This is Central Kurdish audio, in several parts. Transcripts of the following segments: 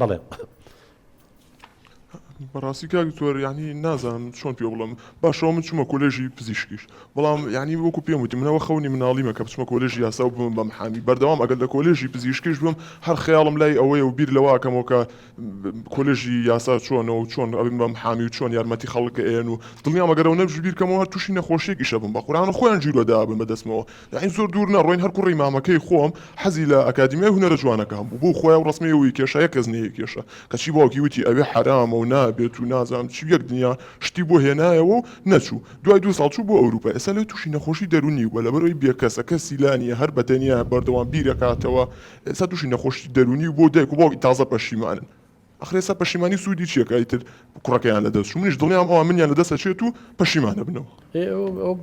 بەڵێ بەڕاستی کاک دکتۆر یعنی نازانم چۆن پێ بڵم باشەوە من چوومە کۆلێژی پزیشکیش بەڵام یعنی وەکو پێم وتی منەوە خەونی مناڵیمە کە بچمە کۆلێژی یاسا و بم بە محامی بەردەوام ئەگەر لە کۆلێژی پزیشکیش بم هەر خەیاڵم لای ئەوەیە و بیر لەواکەمەوە کە کۆلێژی یاسا چۆنەوە و چۆن ئەبن بە محامی و چۆن یارمەتی خەڵک ئێن و دڵنیام ئەگەرەوە نەبژ بیرکەمەوە هەر تووشی نەخۆشیێکیشە بم بە قورآن خۆیان ژیرۆدا بن بەدەستمەوە یعنی زۆر دوور نەڕۆین هەر کوڕی مامەکەی خۆم حەزی لە ئەکادیمیای هونەرە جوانەکە هەبوو بۆ خۆیان ڕسمیەوەی کێشە یەک کەس نییە کێشە کەچی باوکی وتی ئەوێ حرامە و نابێت و نازانم چی یەک دنیا شتی بۆ هێنایەوە و نەچوو دوای 2 ساڵ چوو بۆ ئەوروپا ئێستا لە تووشی نەخۆشی دەرونی بووە لەبەرەوەی بێکەسە کەسی لانیە هەر بەتەنیا بەردەوام بیرەکاتەوە ئێستا تووشی نەخۆشی دەرونی بۆ دایک و باوکی تازە پەشیمانن ئەخر ئێستا پەشیمانی سوودی چیەکە ئیتر کوڕەکەیان لەدەست منیش دڵنیام ئەوان منیان لەدەستەچێت و پەشیمانە بنەوە ئەو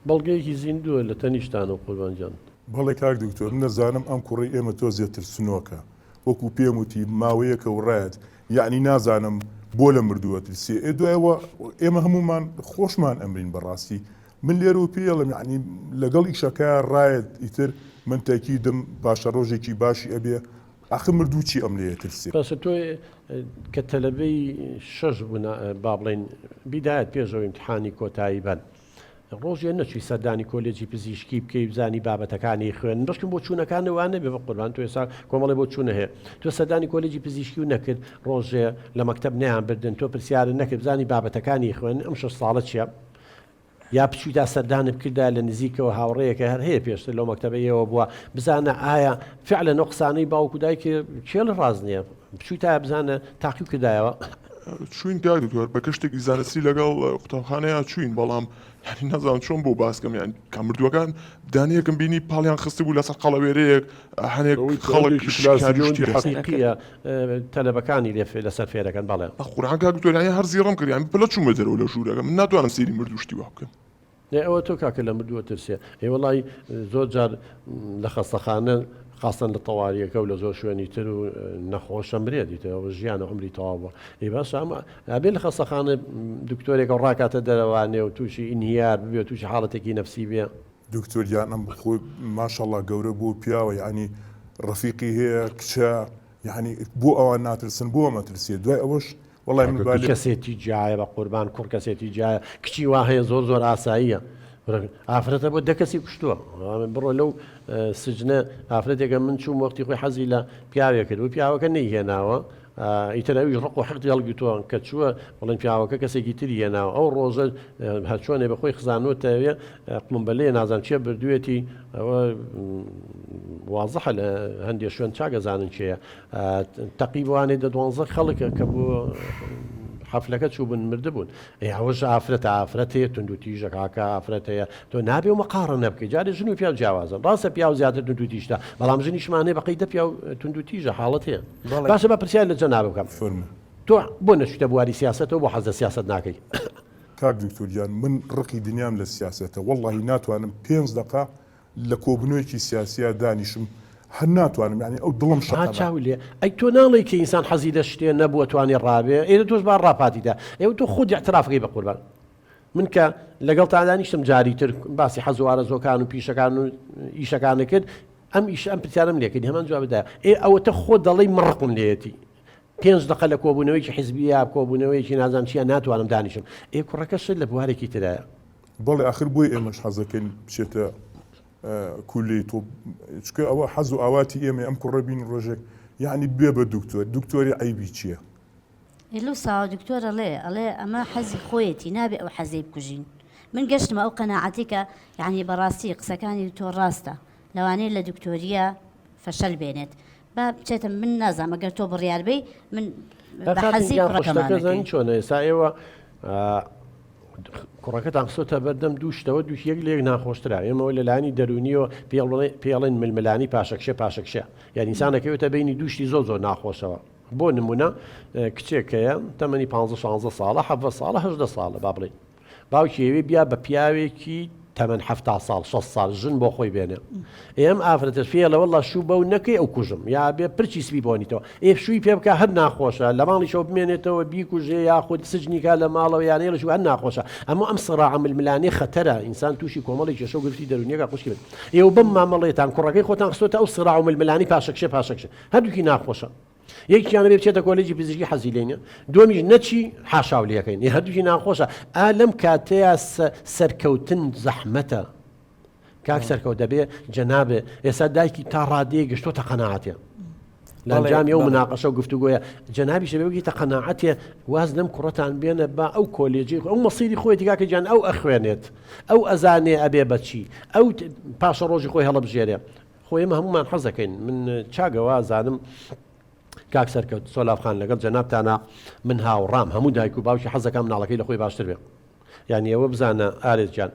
بەڵگەیەکی زیندووە لە تەنیشتانە قوربانجان بەڵێ کاک دکتۆر نەزانم ئەم کوڕی ئێمە تۆ زیاتر سنۆکە وەکو پێم وتی ماوەیەکە و ڕایەت یعنی نازانم بۆ لە مردووەتر سێ دوایەوە ئێمە هەمومان خۆشمان ئەمرین بەڕاستی من لێرە و پێڵم یعنی لەگەڵ ئیشەکە ڕایەت ئیتر من تاکیدم باشە ڕۆژێکی باشی ئەبێ ئاخر مردوو چی ئەم لێتر سێ بەسە تۆ کە تەلەبەی 6 بوون با بڵێن بیدایەت پێشەوە ئیمتحانی کۆتایی بن ڕۆژێ نەچووی سەردانی کۆلێجی پزیشکی بکەی بزانی بابەتەکانی خوێن بەشکم بۆ چوونەکانەوانە بێ بە قوربان تۆ ێستا کۆمەڵی بۆ چوونە هەیە تۆ سەردانی کۆلێجی پزیشکی و نەکرد ڕۆژێ لە مەکتەب نیان بردن تۆ پرسیارە نەکرد بزانی بابەتەکانی خوێن ئەم 6 ساڵە چییە یا بچوویدا سەردانت کردا لە نزیکەوە هاوڕەیەکە هەر هەیە پێشتر لەو مەکتەبەیەوە بووە بزانە ئایا فعلە نەقسانەی باوکو دایکە چێ لە ڕاز نییە بچووی تا بزانە تاقیب کردایەوە چوین کاک دکتۆر بە کەشتێکی زانستی لەگەڵ قوتابخانەیە چوین بەڵام یعنی نازانم چۆن بۆ باسکەم یان کامردووەکان دانیەکەم بینی پاڵیان خستی بوو لەسەر قەڵەوێرەیەک هەنێک خەڵکیە تەلەبەکانی لەسەر فێرەکەن بەڵێ قورآن کاک دکتۆر یانی هەر زیڕم کرد یان پلە چوومە دەرەوە لە ژوورەکە من ناتوانم سیری مردوشتی وا بکەم ئەوە تۆ کاکە لە مردووە ترسێ وڵی زۆر جار لە خەستەخانە خاستن لە تەواریەکە و لە زۆر شوێنی تر و نەخۆشە مرێتیتەوە ژیانە عمری تەواوە باش ئەبێ لە خەستەخانە دکتۆرێکە ڕاکاتە دەرەوانێ و تووشی ئینهیار ببێت تووشی حاڵەتێکی نەفسی بێ دکتۆریانم بخۆی ماشەڵڵا گەورە بوو پیاوە ینی ڕەفیقی هەیە کچە یعنی بۆ ئەوان ناترسن بۆ مەترسێ دوای ئەوەش وڵای من کەسێتی جایە بە قوربان کوڕ کەسێتی جایە کچی وا هەیە زۆر زۆر ئاساییە ئافرەتە بۆ 10 کەسی کوشتووە بڕۆ لەو سجنە ئافرەتێکە من چوم وەختی خۆی حەزی لە پیاوێک کرد و پیاوەکە نەیهێناوە ئیتەراوی ڕق و حەقی هەڵگیتووە کە چووە بڵێن پیاوەکە کەسێکی تری هێناوە ئەو ڕۆژە هەرچۆنێ بەخۆی خزانوتەوێ قمبلەیە نازان چێ بردوێتی ئەوە وازەحە لە هەندێک شوێن چاگەزانن چێە تەقیبوانێ 12 خەڵکە کە بۆ حفلەکە چوو بن مردبوون ئەوەش ئافرەتەیە تونند و تیژە کاکە ئافرەتەیە تۆ نابێ و مەقارە نەبکەی جارێ ژن و پیا جیاوازن ڕاستە پیا زیاتر تونند و تیژدا بەڵام ژنیشمانێ بەقەیدە پیا تونند و تیژە حاڵەت هەیە باشە بە پرسیار لە جەناب بکەم تۆ بۆ نەچوتە بواری سیاسەتەوە بۆ حەز لە سیاست ناکەی کاک دکتۆریان من ڕقی دنیام لە سیاسەتە وەڵڵاهی ناتوانم 5 دقا لە کۆبنەوەیەکی سیاسیە دانیشم هەر ناتوانم یعنی ئەو دڵم چاویێ ئەی تۆ ناڵی کە ئینسان حەزی لە شتێ نەبووە توانێ ڕابێ ئێرە تۆش با ڕاپاتیدا ئێوە تۆ خودی اعترافەکەی بە قوربان من کە لەگەڵ تا دانیشتم جاری تر باسی حەز و ئارەزۆکان و پیشەکان و ئیشەکانە کرد ئەم پرسیارم لێکرد هەمان جواب بدایە ئەوە تە خۆ دەڵی مڕقم لێتی 5 دقە لە کۆبوونەوەیکی حیزبیە کۆبوونەوەیکی نازانم چیە ناتوانم دانیشم کوڕەکە شت لە بوارێکی ترایە بەڵێ آخر بۆی ئێمەش حەزەکەین بچێتە کولی تۆ چکە ئەوە حەز و ئاواتی ئێمە ئەم کوڕە بین ڕۆژێک یعنی بێ بە دکتۆری عیبی چییە؟ لەو ساوە دکتۆرە ئەڵێ ئەمە حەزی خۆیەتی نابێ ئەو حەزەی بکوژین من گەشتمە ئەو قەناعەتی کە یعنی بەڕاستی قسەکانی تۆ ڕاستە لەوانەیە لە دکتۆریە فەشەل بێنێت با بچێتە من نازانم ئەگەر تۆ بڕیاربەی من بە حەزی کوڕەکەمانەکەی چۆنە ئێستا ئێوە کوڕەکەتان خسۆتە بەردەم دووشتەوە دووش یەک لێک ناخۆشترا ئێمەوە لەلایانی دەرونیەوە پێڵێن ململانی پاشەکشە یان ئینسانەکەوێتە بینی دووشتی زۆر ناخۆشەوە بۆ نمونە کچێکەیە تەمەنی 15 ساڵە 7 ساڵە 18 ساڵە با بڵێن باوکیەوێ بیا بە پیاوێکی تەمەن 7 ساڵ 6 ساڵ ژن بۆ خۆی بێنێ ئێم ئافرەتە فێڵە وەڵا شوو بەو نەکەی ئەو کوژم یا بێ پرچی سپی بۆنیتەوە شووی پێ بکە هەر ناخۆشە لە ماڵی شەو بمێنێتەوە بیکوژێ یاخود سجنیکا لە ماڵەوە یانەیە لە شو هەر ناخۆشە ئەم سڕاع ململانەی خەتەرە ئینسان تووشی کۆمەڵی کێشە و گرفتی دەرونیەکە قوشکی بن ئێوە بم مامەڵێتان کوڕەکەی خۆتان خستۆتە ئەو سڕاع ململانی پاشەکشە هەردووکی ناخۆشە یەکیانە بێ بچێتە کۆلێجی پزیشکی حەزی لێنە دومیش نەچی حاشاو لەکەین هەردووکی ناخۆشە لەم کاتەیە سەرکەوتن زەحمەتە کاک سەرکەوت دەبێ جەنابێ ئێستا دایکی تا ڕادەیە گەشتۆتە قەناعەتێ لەنجامی ئەو مناقەشە و گفتوگۆیە جەنابی شەبێ تە قەناعەتێ واز لەم کوڕەتان بێنە با ئەو کۆلێجی ئەو مەسیری خۆیەتی کاکە جان ئەو ئەخوێنێت ئەو ئەزانێ ئەبێ بەچی ئەو پاشە ڕۆژی خۆی هەڵەبژێرێ خۆی ئێمە هەمومان حەز دەکەین من چاگەوا زانم کاک سەرکەوت سۆلافخان لەگەڵ جەنابتانە من هاوڕام هەموو دایک و باوکی حەز دەکەم مناڵەکەی لە خۆی باشتر بێ یعنی ئەوە بزانە ئارێز جان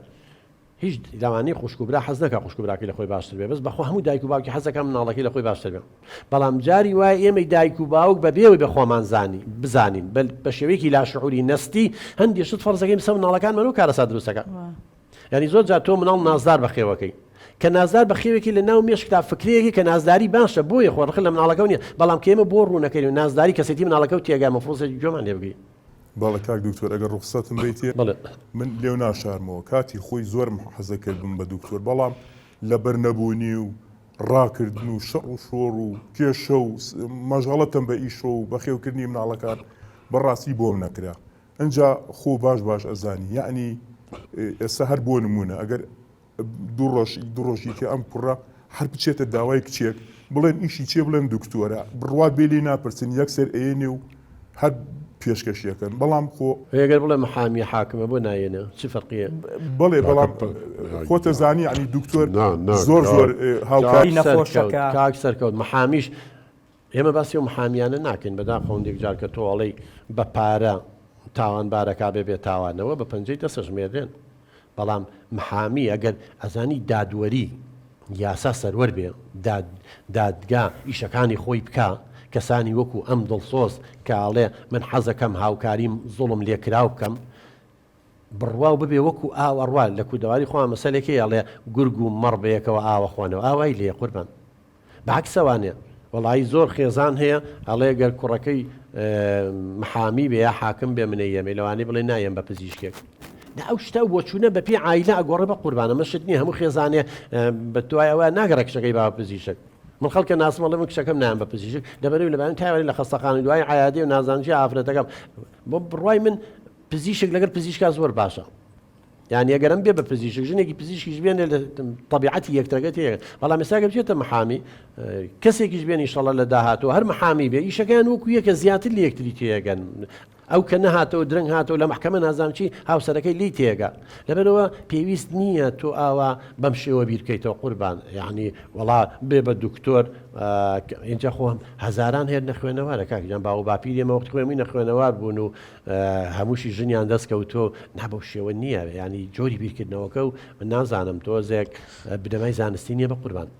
هیچ لەوانەیە خوشکوبرا حەز نەکە خوشکوبراکی لە خۆی باشتر بێ بەس بەخۆ هەموو دایک و باوکی حەز دەکەم مناڵەکەی لە خۆی باشتر بێ بەڵام جاری وایە ئێمە دایک و باوک بەبێەوەی بە خۆمان بزانین بە شێوەیەکی لاشعوری نەستی هەندێک شت فەرزەکەی بسە مناڵەکانمان و کارەسا دروستەکە یعنی زۆر جار تۆ مناڵ نازدار بەخێوەکەی کە نازدار بەخێوێکی لە ناو مێشکتا فکرەیەکی کە نازداری باشە بۆیە خۆڕخ لە مناڵەکە نیە بەڵام کە ئێمە بۆ ڕوونەکەین و نازداری کەسێتی مناڵەکە و تێگا مەفرۆزێکی جۆمان لێ بگەی باڵە کاک دکتۆر ئەگەر ڕوخسەتم بیتێ من لێو ناشارمەوە کاتی خۆی زۆرم حەزەکرد بم بە دکتۆر بەڵام لە بەرنەبوونی و ڕاکردن و شەڕ و شۆڕ و کێشە و مەژەڵەتم بە ئیشۆ و بەخێوکردنی مناڵەکان بەڕاستی بۆم نەکرا ئەجا خۆ باش ئەزانی یعنی ئێستا هەر بۆ نمونە ئەگەر دوو ڕۆژی کە ئەم کوڕە هەر بچێتە داوای کچێک بڵێن ئیشی چێ بڵێن دکتۆرە بڕوا بێلی ناپرسن یەکسەر ئێنێ و هەر پێشکەشیەکەن بەڵام خۆ ئەگەر بڵێ محامی حاکمە بۆ نایێنە چ فەرقیە بڵێ بەڵام خۆتە زانی ینی دکتۆر زۆر هاوکاری نەخۆشەکە کاک سەرکەوت محامیش ئێمە باسی و محامیانە ناکەین بەدا خۆندێک جار کە تۆڵەی بە پارە تاوانبارەکە بێت تاوانەوە بە پەنجەی دەسەژمێردێن بەڵام محامی ئەگەر ئەزانی دادوەری یاسا سەروەر بێ دادگا ئیشەکانی خۆی بکە کەسانی وەکو ئەم دڵسۆز کاڵێ من حەزەکەم هاوکاریم زوڵم لێکرااو بکەم بڕواو ببێ وەکو ئاوەڕوا لە کودەواری خۆیان مەسەلێکی ئەڵێ گورگ و مەڕ بەیەکەوە ئاوە خوانەوە ئاوای لێ قوربان بەعکسەوانێ وەڵی زۆر خێزان هەیە ئەڵێ گەر کوڕەکەی محامی بێ یا حاکم بێ منە یەمێ لەوانەی بڵێ نایەم بە پزیشکێک ئەو شتە وەچوونە بە پێی عیلە ئەگۆڕێ بە قوربانە مەشت نییە هەموو خێزانێ بە توایەوە ناگەڕە کشەکەی با پزیشک من خەڵکە ناسمەڵێ من کشەکەم نایەم بە پزیشک دەبەرەوەی لەبان تاواری لە خەستەخانە دوای عیادی و نازانجی ئافرەتەکەم بۆ بڕوای من پزیشک لەگەر پزیشکا زۆر باشە یعنی ئەگەرم بێ بە پزیشک ژنێکی پزیشکیش بێنێ لە طبیعەتی یەکترەکەت هەیە بەڵام ئێستا بچێتە محامی کەسێکیش بێنی ئینشەڵا لە داهاتەوە هەر محامی بێ ئیشەکان وەکو یەکە زیاتر لە یەکتری تێگەن ئەو کە نەهاتەوە درنگ هاتەوە لە محکەمە نازانم چی هاوسەرەکەی لی تێگا لەبەرەوە پێویست نییە تۆ ئاوا بەم شێوە بیرکەیتەوە قوربان یعنی وڵا بێ بە دکتۆر اینجا خۆم هەزاران هێر نەخوێنەوارە کاکیان باو باپیری ئێمە وەخت خۆێمی نەخوێنەوار بوون و هەمووشی ژنیان دەستکەوتۆ نابەو شێوە نییە ینی جۆری بیرکردنەوەکە و من نازانم تۆزێک بدەمای زانستی نییە بە قوربان